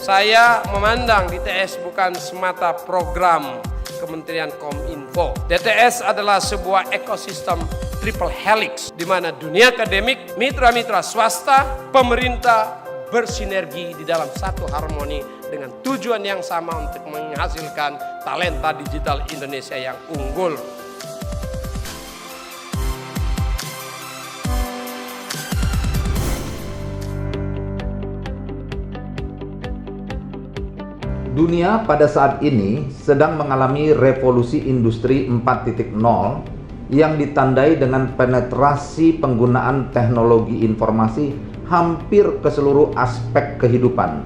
Saya memandang DTS bukan semata program Kementerian Kominfo. DTS adalah sebuah ekosistem triple helix di mana dunia akademik, mitra-mitra swasta, pemerintah bersinergi di dalam satu harmoni dengan tujuan yang sama untuk menghasilkan talenta digital Indonesia yang unggul. Dunia pada saat ini sedang mengalami revolusi industri 4.0 yang ditandai dengan penetrasi penggunaan teknologi informasi hampir ke seluruh aspek kehidupan.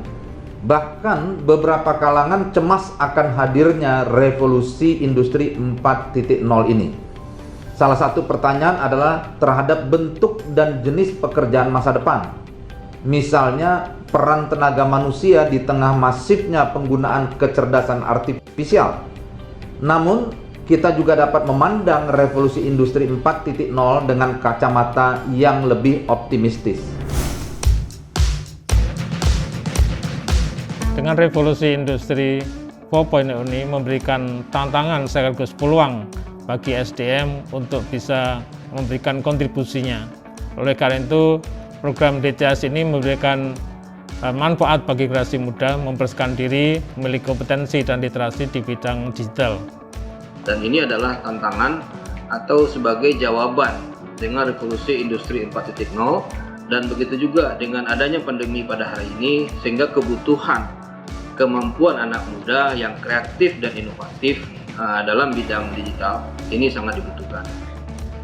Bahkan beberapa kalangan cemas akan hadirnya revolusi industri 4.0 ini. Salah satu pertanyaan adalah terhadap bentuk dan jenis pekerjaan masa depan. Misalnya peran tenaga manusia di tengah masifnya penggunaan kecerdasan artifisial. Namun, kita juga dapat memandang revolusi industri 4.0 dengan kacamata yang lebih optimistis. Dengan revolusi industri 4.0 ini memberikan tantangan sekaligus peluang bagi SDM untuk bisa memberikan kontribusinya. Oleh karena itu, program DTS ini memberikan manfaat bagi generasi muda, mempersiapkan diri, memiliki kompetensi dan literasi di bidang digital. Dan ini adalah tantangan atau sebagai jawaban dengan revolusi industri 4.0 dan begitu juga dengan adanya pandemi pada hari ini, sehingga kebutuhan kemampuan anak muda yang kreatif dan inovatif dalam bidang digital ini sangat dibutuhkan.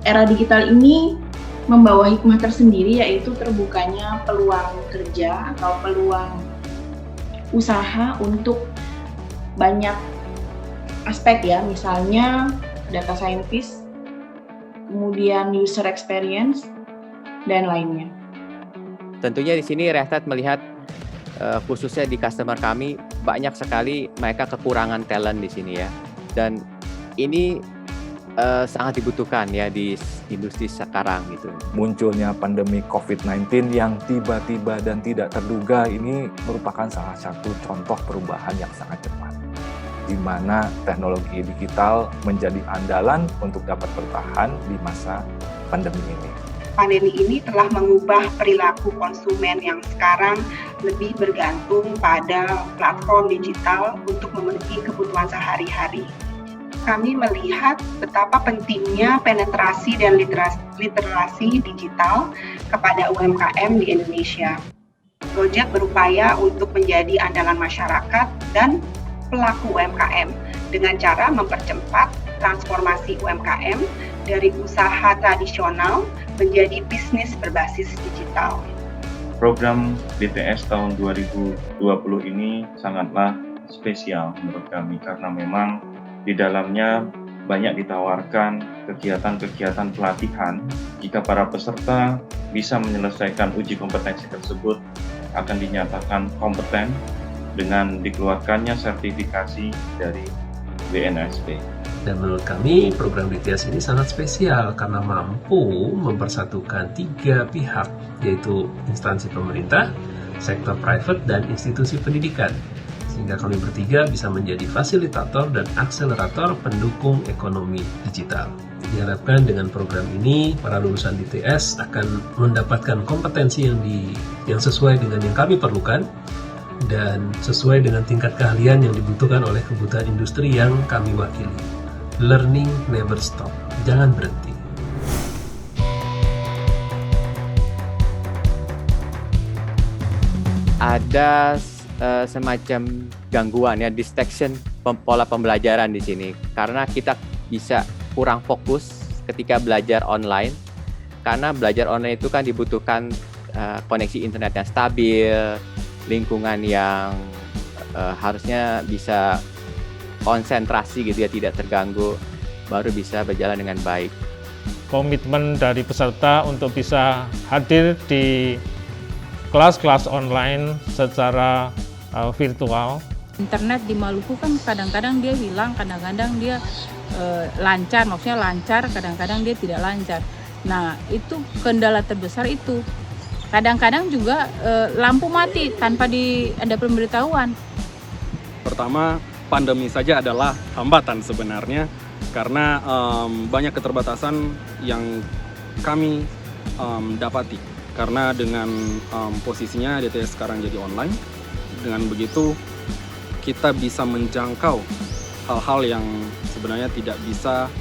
Era digital ini membawa hikmah tersendiri, yaitu terbukanya peluang kerja atau peluang usaha untuk banyak aspek ya, misalnya data scientist, kemudian user experience, dan lainnya. Tentunya di sini Restart melihat khususnya di customer kami banyak sekali mereka kekurangan talent di sini ya, dan ini sangat dibutuhkan ya di industri sekarang gitu. Munculnya pandemi COVID-19 yang tiba-tiba dan tidak terduga ini merupakan salah satu contoh perubahan yang sangat cepat, di mana teknologi digital menjadi andalan untuk dapat bertahan di masa pandemi ini. Pandemi ini telah mengubah perilaku konsumen yang sekarang lebih bergantung pada platform digital untuk memenuhi kebutuhan sehari-hari. Kami melihat betapa pentingnya penetrasi dan literasi digital kepada UMKM di Indonesia. Gojek berupaya untuk menjadi andalan masyarakat dan pelaku UMKM dengan cara mempercepat transformasi UMKM dari usaha tradisional menjadi bisnis berbasis digital. Program DTS tahun 2020 ini sangatlah spesial menurut kami karena memang di dalamnya banyak ditawarkan kegiatan-kegiatan pelatihan. Jika para peserta bisa menyelesaikan uji kompetensi tersebut, akan dinyatakan kompeten dengan dikeluarkannya sertifikasi dari BNSP. Dan menurut kami program DTS ini sangat spesial karena mampu mempersatukan 3 pihak, yaitu instansi pemerintah, sektor private, dan institusi pendidikan. Sehingga kami bertiga bisa menjadi fasilitator dan akselerator pendukung ekonomi digital. Diharapkan dengan program ini, para lulusan DTS akan mendapatkan kompetensi yang sesuai dengan yang kami perlukan dan sesuai dengan tingkat keahlian yang dibutuhkan oleh kebutuhan industri yang kami wakili. Learning never stop, jangan berhenti. Ada semacam gangguan ya, distraction pola pembelajaran di sini karena kita bisa kurang fokus ketika belajar online, karena belajar online itu kan dibutuhkan koneksi internet yang stabil, lingkungan yang harusnya bisa konsentrasi gitu ya, tidak terganggu, baru bisa berjalan dengan baik. Komitmen dari peserta untuk bisa hadir di kelas-kelas online secara virtual. Internet di Maluku kan kadang-kadang dia hilang, kadang-kadang dia lancar, maksudnya lancar, kadang-kadang dia tidak lancar. Nah, itu kendala terbesar itu. Kadang-kadang juga lampu mati tanpa ada pemberitahuan. Pertama, pandemi saja adalah hambatan sebenarnya karena banyak keterbatasan yang kami dapati. Karena dengan posisinya DTS sekarang jadi online, dengan begitu kita bisa menjangkau hal-hal yang sebenarnya tidak bisa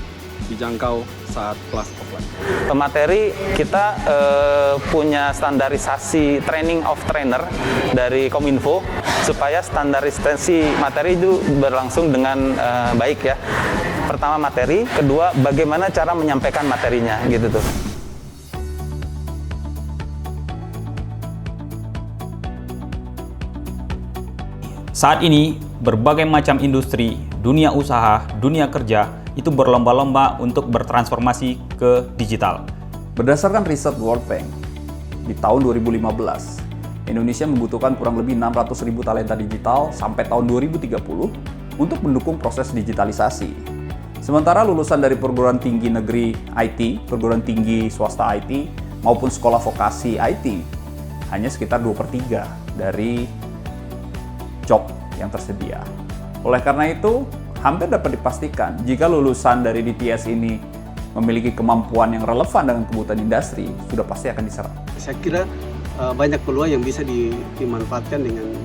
dijangkau saat kelas offline. Materi kita punya standarisasi training of trainer dari Kominfo supaya standarisasi materi itu berlangsung dengan baik ya. Pertama materi, kedua bagaimana cara menyampaikan materinya gitu tuh. Saat ini, berbagai macam industri, dunia usaha, dunia kerja itu berlomba-lomba untuk bertransformasi ke digital. Berdasarkan riset World Bank, di tahun 2015, Indonesia membutuhkan kurang lebih 600.000 talenta digital sampai tahun 2030 untuk mendukung proses digitalisasi. Sementara lulusan dari perguruan tinggi negeri IT, perguruan tinggi swasta IT, maupun sekolah vokasi IT, hanya sekitar 2/3 dari job yang tersedia. Oleh karena itu, hampir dapat dipastikan jika lulusan dari DTS ini memiliki kemampuan yang relevan dengan kebutuhan industri, sudah pasti akan diserap. Saya kira banyak peluang yang bisa dimanfaatkan dengan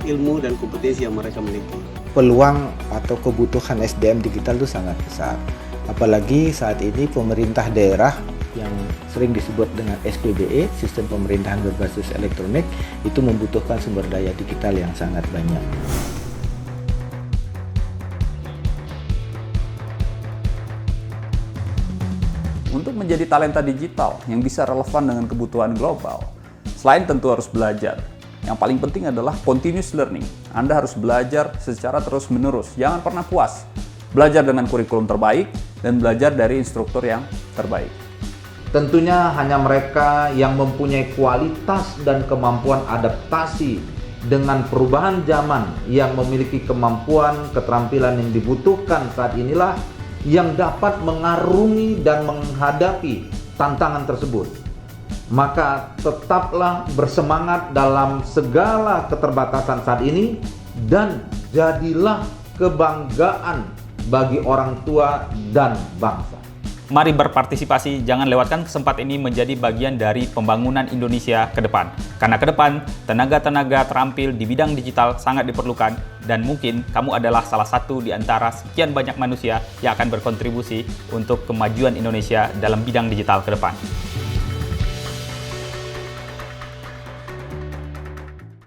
ilmu dan kompetensi yang mereka miliki. Peluang atau kebutuhan SDM digital itu sangat besar. Apalagi saat ini pemerintah daerah yang sering disebut dengan SPBE, Sistem Pemerintahan Berbasis Elektronik, itu membutuhkan sumber daya digital yang sangat banyak. Untuk menjadi talenta digital yang bisa relevan dengan kebutuhan global, selain tentu harus belajar, yang paling penting adalah continuous learning. Anda harus belajar secara terus-menerus, jangan pernah puas. Belajar dengan kurikulum terbaik dan belajar dari instruktur yang terbaik. Tentunya hanya mereka yang mempunyai kualitas dan kemampuan adaptasi dengan perubahan zaman, yang memiliki kemampuan, keterampilan yang dibutuhkan saat inilah yang dapat mengarungi dan menghadapi tantangan tersebut. Maka tetaplah bersemangat dalam segala keterbatasan saat ini dan jadilah kebanggaan bagi orang tua dan bangsa. Mari berpartisipasi, jangan lewatkan kesempatan ini menjadi bagian dari pembangunan Indonesia ke depan. Karena ke depan, tenaga-tenaga terampil di bidang digital sangat diperlukan dan mungkin kamu adalah salah satu di antara sekian banyak manusia yang akan berkontribusi untuk kemajuan Indonesia dalam bidang digital ke depan.